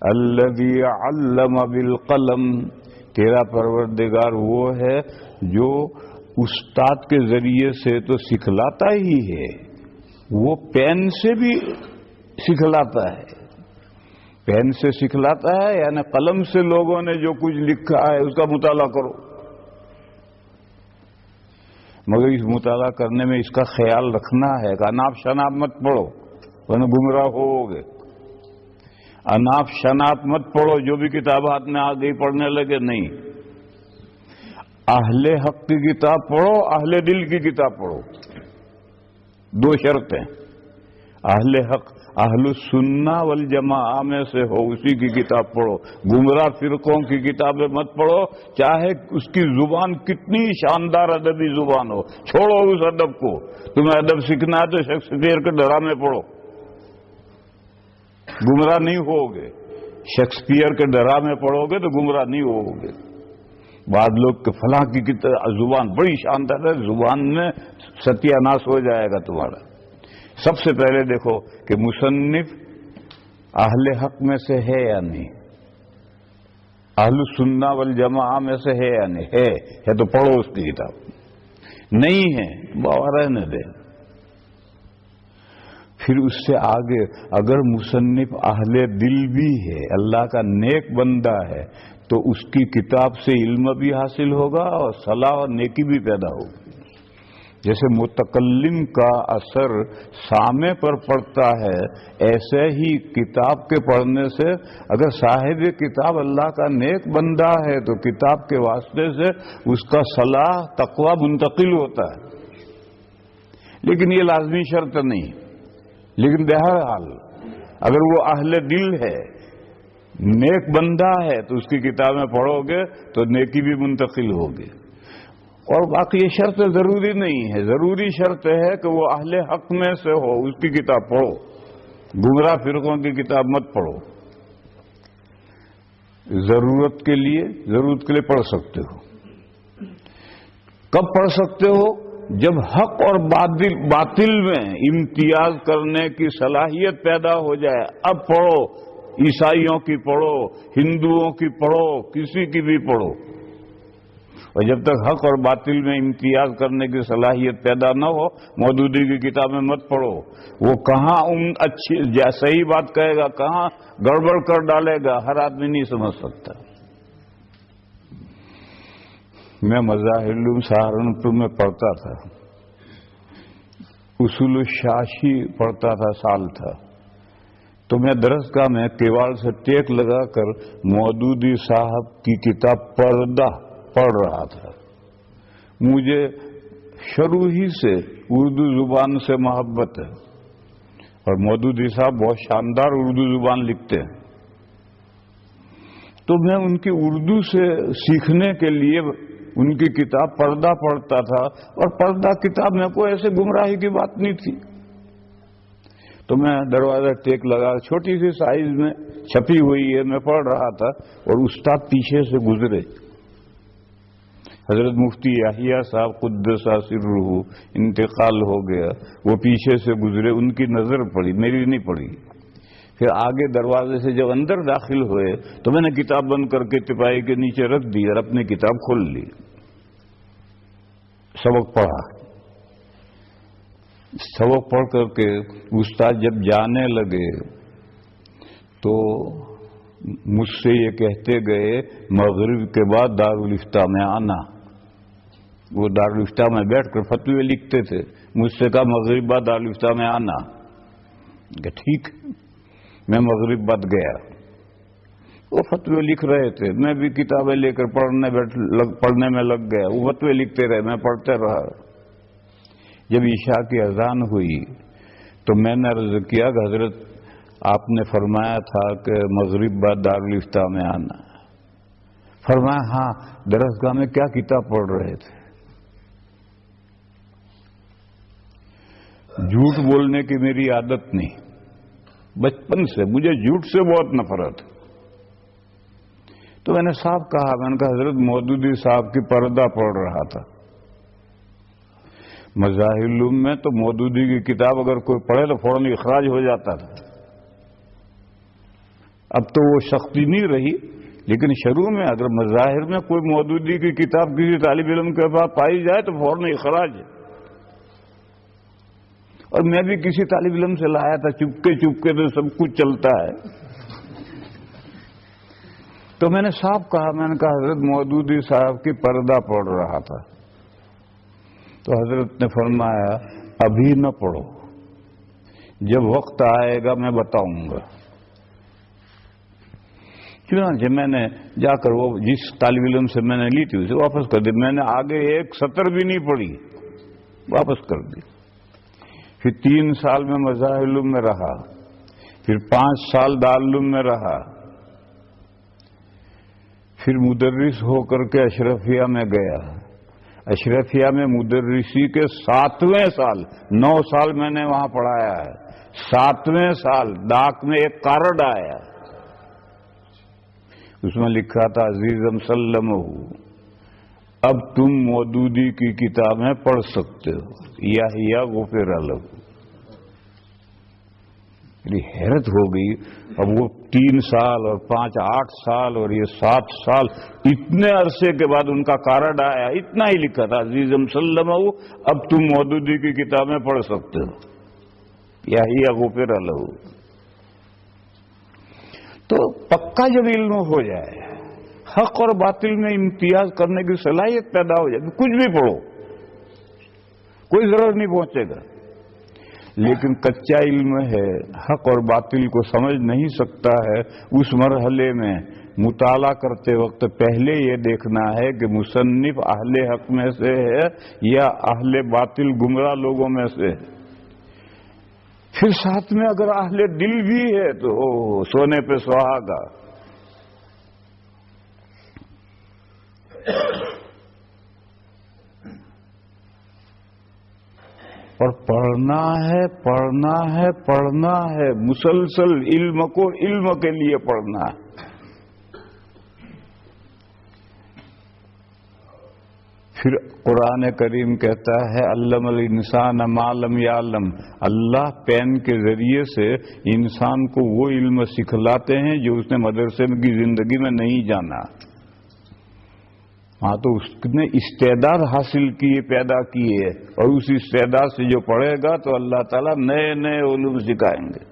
الذی علم بالقلم، تیرا پروردگار وہ ہے جو استاد کے ذریعے سے تو سکھلاتا ہی ہے، وہ پین سے بھی سکھلاتا ہے، پین سے سکھلاتا ہے یعنی قلم سے لوگوں نے جو کچھ لکھا ہے اس کا مطالعہ کرو، مگر اس مطالعہ کرنے میں اس کا خیال رکھنا ہے کہ اناپ شناپ مت پڑھو ورنہ گمراہ ہوگے، اناپ شناپ مت پڑھو، جو بھی کتاب ہاتھ میں آ گئی پڑھنے لگے، نہیں، اہل حق کی کتاب پڑھو، اہل دل کی کتاب پڑھو، دو شرطیں، اہل حق اہل السنہ والجماعہ میں سے ہو اسی کی کتاب پڑھو، گمراہ فرقوں کی کتابیں مت پڑھو، چاہے اس کی زبان کتنی شاندار ادبی زبان ہو، چھوڑو اس ادب کو، تمہیں ادب سیکھنا ہے تو شیکسپیئر کے ڈرامے پڑھو، گمراہ نہیں ہوگے، شیکسپیئر کے ڈرامے پڑھو گے تو گمراہ نہیں ہوگے۔ بعض لوگ کہ فلاں کی زبان بڑی شاندار ہے، زبان میں ستیہ ناش ہو جائے گا تمہارا۔ سب سے پہلے دیکھو کہ مصنف اہل حق میں سے ہے یا نہیں، اہل السنہ والجماعہ میں سے ہے یا نہیں، ہے تو پڑھو اس کی کتاب، نہیں ہے باور رہنے دے۔ پھر اس سے آگے اگر مصنف اہل دل بھی ہے، اللہ کا نیک بندہ ہے، تو اس کی کتاب سے علم بھی حاصل ہوگا اور صلاح اور نیکی بھی پیدا ہوگی۔ جیسے متکلم کا اثر سامع پر پڑتا ہے، ایسے ہی کتاب کے پڑھنے سے اگر صاحب کتاب اللہ کا نیک بندہ ہے تو کتاب کے واسطے سے اس کا صلاح تقوی منتقل ہوتا ہے، لیکن یہ لازمی شرط نہیں، لیکن بہرحال اگر وہ اہل دل ہے، نیک بندہ ہے، تو اس کی کتابیں پڑھو گے تو نیکی بھی منتقل ہوگی۔ اور باقی یہ شرط ضروری نہیں ہے، ضروری شرط ہے کہ وہ اہل حق میں سے ہو، اس کی کتاب پڑھو، گمراہ فرقوں کی کتاب مت پڑھو۔ ضرورت کے لیے پڑھ سکتے ہو۔ کب پڑھ سکتے ہو؟ جب حق اور باطل میں امتیاز کرنے کی صلاحیت پیدا ہو جائے، اب پڑھو، عیسائیوں کی پڑھو، ہندوؤں کی پڑھو، کسی کی بھی پڑھو، اور جب تک حق اور باطل میں امتیاز کرنے کی صلاحیت پیدا نہ ہو مودودی کی کتابیں مت پڑھو۔ وہ کہاں اچھی صحیح بات کہے گا، کہاں گڑبڑ کر ڈالے گا، ہر آدمی نہیں سمجھ سکتا۔ میں مظاہر العلوم سہارنپور میں پڑھتا تھا، اصول الشاشی پڑھتا تھا، سال تھا، تو میں درسگاہ میں کیواڑ سے ٹیک لگا کر مودودی صاحب کی کتاب پردہ پڑھ رہا تھا۔ مجھے شروع ہی سے اردو زبان سے محبت ہے، اور مودودی صاحب بہت شاندار اردو زبان لکھتے ہیں، تو میں ان کی اردو سے سیکھنے کے لیے ان کی کتاب پردہ پڑھتا تھا، اور پردہ کتاب میں کوئی ایسے گمراہی کی بات نہیں تھی۔ تو میں دروازہ ٹیک لگا، چھوٹی سی سائز میں چھپی ہوئی ہے، میں پڑھ رہا تھا، اور استاد پیچھے سے گزرے، حضرت مفتی یحییٰ صاحب قدس سرہ انتقال ہو گیا، وہ پیچھے سے گزرے، ان کی نظر پڑی، میری نہیں پڑی۔ پھر آگے دروازے سے جب اندر داخل ہوئے تو میں نے کتاب بند کر کے تپائی کے نیچے رکھ دی اور اپنی کتاب کھول لی، سبق پڑھا۔ سبق پڑھ کر کے استاد جب جانے لگے تو مجھ سے یہ کہتے گئے مغرب کے بعد دارالفتہ میں آنا۔ وہ دارالفتہ میں بیٹھ کر فتوے لکھتے تھے، مجھ سے کہا مغرب بعد دارالفتہ میں آنا، کہ ٹھیک۔ میں مغرب بعد گیا، وہ فتوے لکھ رہے تھے، میں بھی کتابیں لے کر پڑھنے میں لگ گیا، وہ فتوے لکھتے رہے، میں پڑھتے رہا۔ جب عشاء کی اذان ہوئی تو میں نے عرض کیا کہ حضرت آپ نے فرمایا تھا کہ مغرب بعد دارالفتہ میں آنا۔ فرمایا ہاں، درسگاہ میں کیا کتاب پڑھ رہے تھے؟ جھوٹ بولنے کی میری عادت نہیں، بچپن سے مجھے جھوٹ سے بہت نفرت ہے۔ تو میں نے صاحب کہا، میں نے کہا حضرت مودودی صاحب کی پردہ پڑھ رہا تھا۔ مظاہر العلوم میں تو مودودی کی کتاب اگر کوئی پڑھے تو فوراً اخراج ہو جاتا تھا، اب تو وہ سختی نہیں رہی، لیکن شروع میں اگر مظاہر میں کوئی مودودی کی کتاب کسی طالب علم کے پاس پائی جائے تو فوراً اخراج ہے۔ اور میں بھی کسی طالب علم سے لایا تھا چپکے تو سب کچھ چلتا ہے، تو میں نے صاحب کہا، میں نے کہا حضرت مودودی صاحب کی پردہ پڑھ رہا تھا، تو حضرت نے فرمایا ابھی نہ پڑھو، جب وقت آئے گا میں بتاؤں گا۔ چنانچہ میں نے جا کر وہ جس طالب علم سے میں نے لی تھی اسے واپس کر دی، میں نے آگے ایک سطر بھی نہیں پڑھی، واپس کر دی۔ پھر 3 سال میں مظاہر علوم میں رہا، پھر 5 سال دارالعلوم میں رہا، پھر مدرس ہو کر کے اشرفیہ میں گیا۔ اشرفیہ میں مدرسی کے 7ویں سال، 9 سال میں نے وہاں پڑھایا ہے، 7ویں سال ڈاک میں ایک کارڈ آیا، اس میں لکھا تھا عزیزم سلم، اب تم مودودی کی کتابیں پڑھ سکتے ہو، یا غفر لہ۔ میری حیرت ہو گئی، اب وہ 3 سال اور 5 8 سال اور یہ 7 سال، اتنے عرصے کے بعد ان کا کارڈ آیا، اتنا ہی لکھا تھا عزیزم سلم، اب تم مودودی کی کتابیں پڑھ سکتے ہو، یا غفر لہ۔ تو پکا جب علم ہو جائے، حق اور باطل میں امتیاز کرنے کی صلاحیت پیدا ہو جائے، کچھ بھی پڑھو، کوئی ضرر نہیں پہنچے گا۔ لیکن کچا علم ہے، حق اور باطل کو سمجھ نہیں سکتا ہے، اس مرحلے میں مطالعہ کرتے وقت پہلے یہ دیکھنا ہے کہ مصنف اہل حق میں سے ہے یا اہل باطل گمراہ لوگوں میں سے ہے۔ پھر ساتھ میں اگر اہل دل بھی ہے تو سونے پہ سہاگا۔ اور پڑھنا ہے پڑھنا ہے پڑھنا ہے، مسلسل علم کو علم کے لیے پڑھنا ہے۔ پھر قرآن کریم کہتا ہے علم الانسان ما لم یعلم، اللہ پین کے ذریعے سے انسان کو وہ علم سکھلاتے ہیں جو اس نے مدرسے کی زندگی میں نہیں جانا۔ ہاں تو اس نے استعداد حاصل کیے، پیدا کیے، اور اس استعداد سے جو پڑھے گا تو اللہ تعالیٰ نئے نئے علوم سکھائیں گے۔